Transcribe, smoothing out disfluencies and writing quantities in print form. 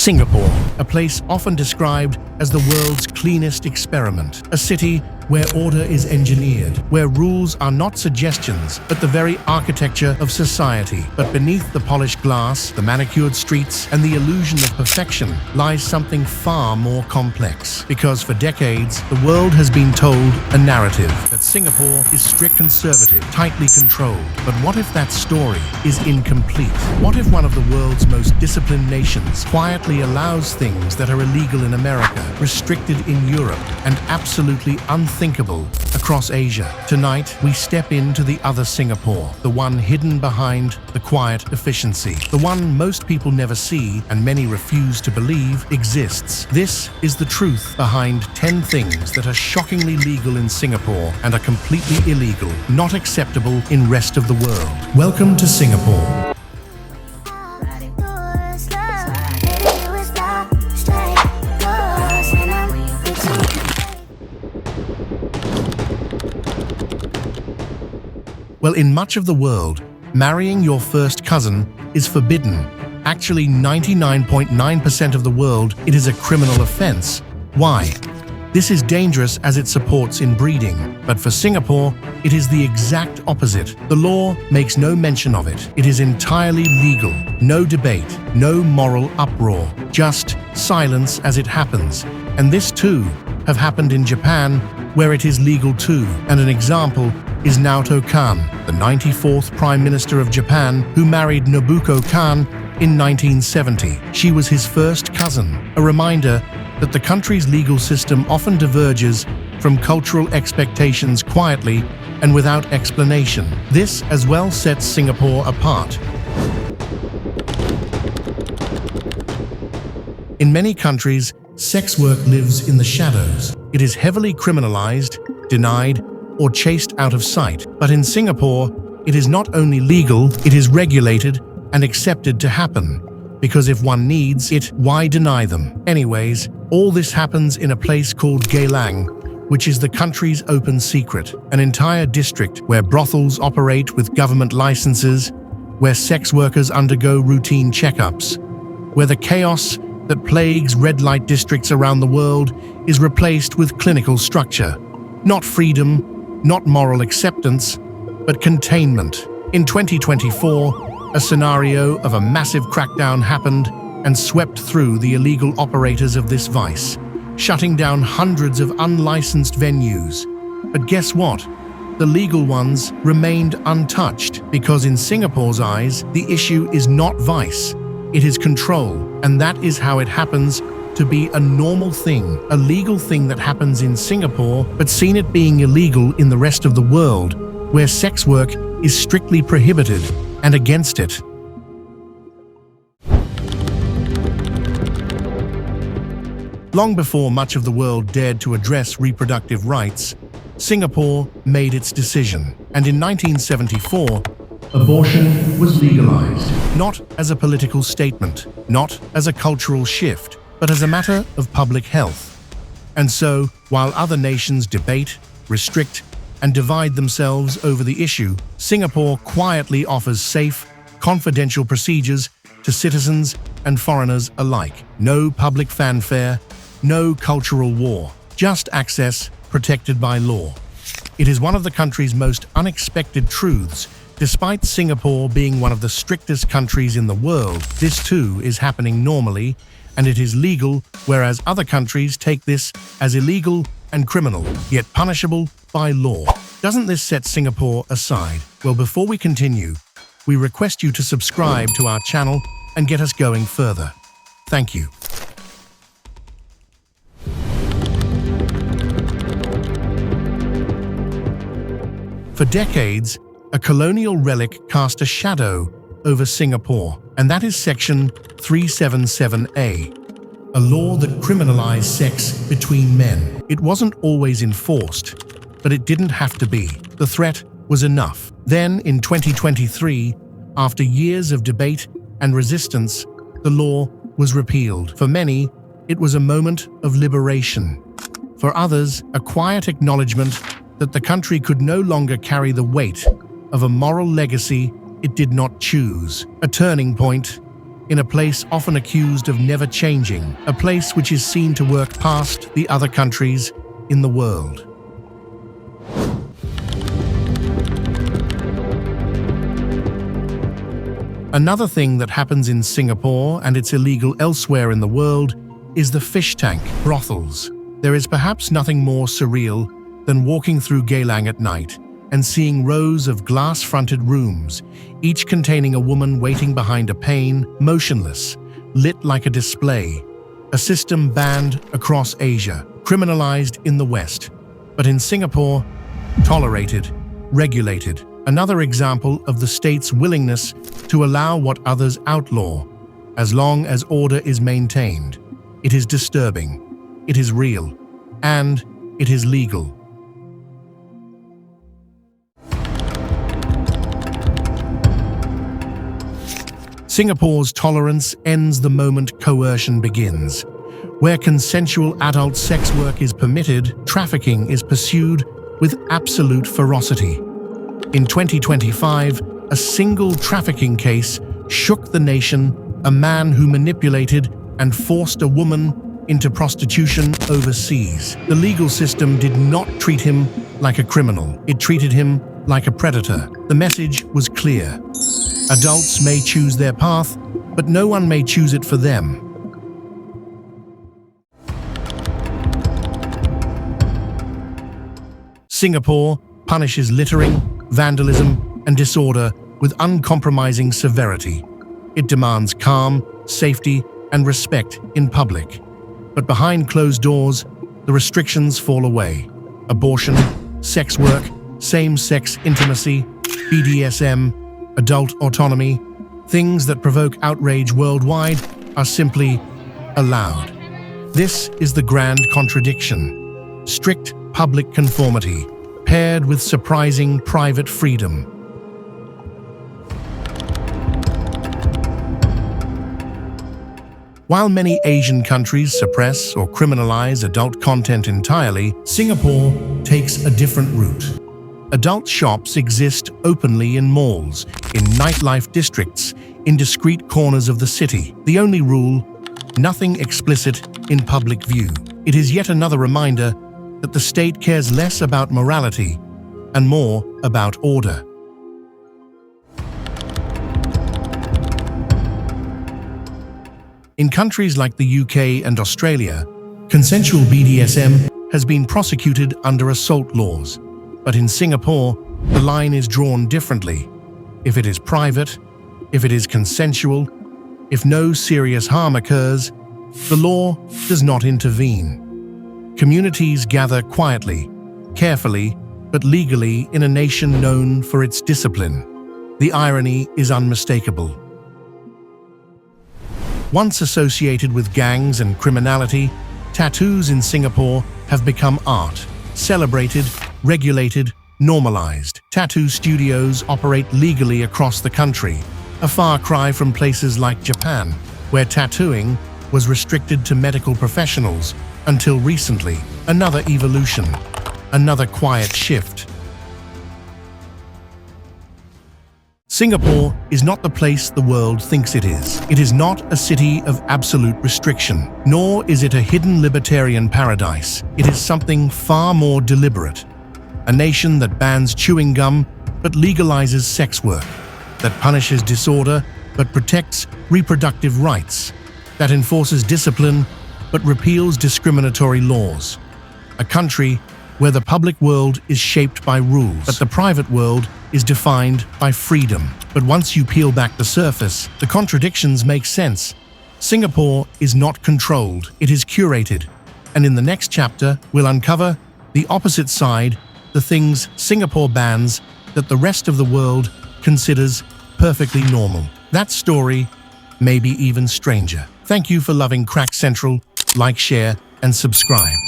Singapore, a place often described as the world's cleanest experiment, a city where order is engineered, where rules are not suggestions, but the very architecture of society. But beneath the polished glass, the manicured streets, and the illusion of perfection lies something far more complex. Because for decades, the world has been told a narrative that Singapore is strict conservative, tightly controlled. But what if that story is incomplete? What if one of the world's most disciplined nations quietly allows things that are illegal in America, restricted in Europe, and absolutely unthinkable across Asia? Tonight, we step into the other Singapore, the one hidden behind the quiet efficiency, the one most people never see and many refuse to believe exists. This is the truth behind 10 things that are shockingly legal in Singapore and are completely illegal, not acceptable in rest of the world. Welcome to Singapore. Well, in much of the world, marrying your first cousin is forbidden. Actually, 99.9% of the world, it is a criminal offense. Why? This is dangerous as it supports inbreeding. But for Singapore, it is the exact opposite. The law makes no mention of it. It is entirely legal. No debate, no moral uproar, just silence as it happens. And this too have happened in Japan, where it is legal too. And an example is Naoto Kan, the 94th Prime Minister of Japan, who married Nobuko Kan in 1970. She was his first cousin, a reminder that the country's legal system often diverges from cultural expectations quietly and without explanation. This as well sets Singapore apart. In many countries, sex work lives in the shadows. It is heavily criminalized, denied, or chased out of sight. But in Singapore, it is not only legal, it is regulated and accepted to happen. Because if one needs it, why deny them? Anyways, all this happens in a place called Geylang, which is the country's open secret, an entire district where brothels operate with government licenses, where sex workers undergo routine checkups, where the chaos that plagues red light districts around the world is replaced with clinical structure. Not freedom, not moral acceptance, but containment. In 2024, a scenario of a massive crackdown happened and swept through the illegal operators of this vice, shutting down hundreds of unlicensed venues. But guess what? The legal ones remained untouched, because in Singapore's eyes, the issue is not vice, it is control. And that is how it happens to be a normal thing, a legal thing that happens in Singapore, but seen it being illegal in the rest of the world, where sex work is strictly prohibited and against it. Long before much of the world dared to address reproductive rights, Singapore made its decision. And in 1974, abortion was legalized. Not as a political statement, not as a cultural shift, but as a matter of public health. And so, while other nations debate, restrict, and divide themselves over the issue, Singapore quietly offers safe, confidential procedures to citizens and foreigners alike. No public fanfare, no cultural war, just access protected by law. It is one of the country's most unexpected truths. Despite Singapore being one of the strictest countries in the world, this too is happening normally, and it is legal, whereas other countries take this as illegal and criminal, yet punishable by law. Doesn't this set Singapore aside? Well, before we continue, we request you to subscribe to our channel and get us going further. Thank you. For decades, a colonial relic cast a shadow over Singapore, and that is Section 377A, a law that criminalized sex between men. It wasn't always enforced, but it didn't have to be. The threat was enough. Then, in 2023, after years of debate and resistance, the law was repealed. For many, it was a moment of liberation. For others, a quiet acknowledgement that the country could no longer carry the weight of a moral legacy it did not choose. A turning point in a place often accused of never changing, a place which is seen to work past the other countries in the world. Another thing that happens in Singapore, and it's illegal elsewhere in the world, is the fish tank brothels. There is perhaps nothing more surreal than walking through Geylang at night and seeing rows of glass-fronted rooms, each containing a woman waiting behind a pane, motionless, lit like a display. A system banned across Asia, criminalized in the West, but in Singapore, tolerated, regulated. Another example of the state's willingness to allow what others outlaw, as long as order is maintained. It is disturbing, it is real, and it is legal. Singapore's tolerance ends the moment coercion begins. Where consensual adult sex work is permitted, trafficking is pursued with absolute ferocity. In 2025, a single trafficking case shook the nation, a man who manipulated and forced a woman into prostitution overseas. The legal system did not treat him like a criminal. It treated him like a predator. The message was clear. Adults may choose their path, but no one may choose it for them. Singapore punishes littering, vandalism, and disorder with uncompromising severity. It demands calm, safety, and respect in public. But behind closed doors, the restrictions fall away. Abortion, sex work, same-sex intimacy, BDSM, adult autonomy, things that provoke outrage worldwide are simply allowed. This is the grand contradiction. Strict public conformity, paired with surprising private freedom. While many Asian countries suppress or criminalize adult content entirely, Singapore takes a different route. Adult shops exist openly in malls, in nightlife districts, in discreet corners of the city. The only rule, nothing explicit in public view. It is yet another reminder that the state cares less about morality and more about order. In countries like the UK and Australia, consensual BDSM has been prosecuted under assault laws. But in Singapore, the line is drawn differently. If it is private, if it is consensual, if no serious harm occurs, the law does not intervene. Communities gather quietly, carefully, but legally in a nation known for its discipline. The irony is unmistakable. Once associated with gangs and criminality, tattoos in Singapore have become art, celebrated, regulated, normalized. Tattoo studios operate legally across the country, a far cry from places like Japan, where tattooing was restricted to medical professionals until recently. Another evolution, another quiet shift. Singapore is not the place the world thinks it is. It is not a city of absolute restriction, nor is it a hidden libertarian paradise. It is something far more deliberate. A nation that bans chewing gum but legalizes sex work, that punishes disorder but protects reproductive rights, that enforces discipline but repeals discriminatory laws. A country where the public world is shaped by rules, but the private world is defined by freedom. But once you peel back the surface, the contradictions make sense. Singapore is not controlled, it is curated. And in the next chapter, we'll uncover the opposite side, the things Singapore bans that the rest of the world considers perfectly normal. That story may be even stranger. Thank you for loving Crack Central. Like, share, and subscribe.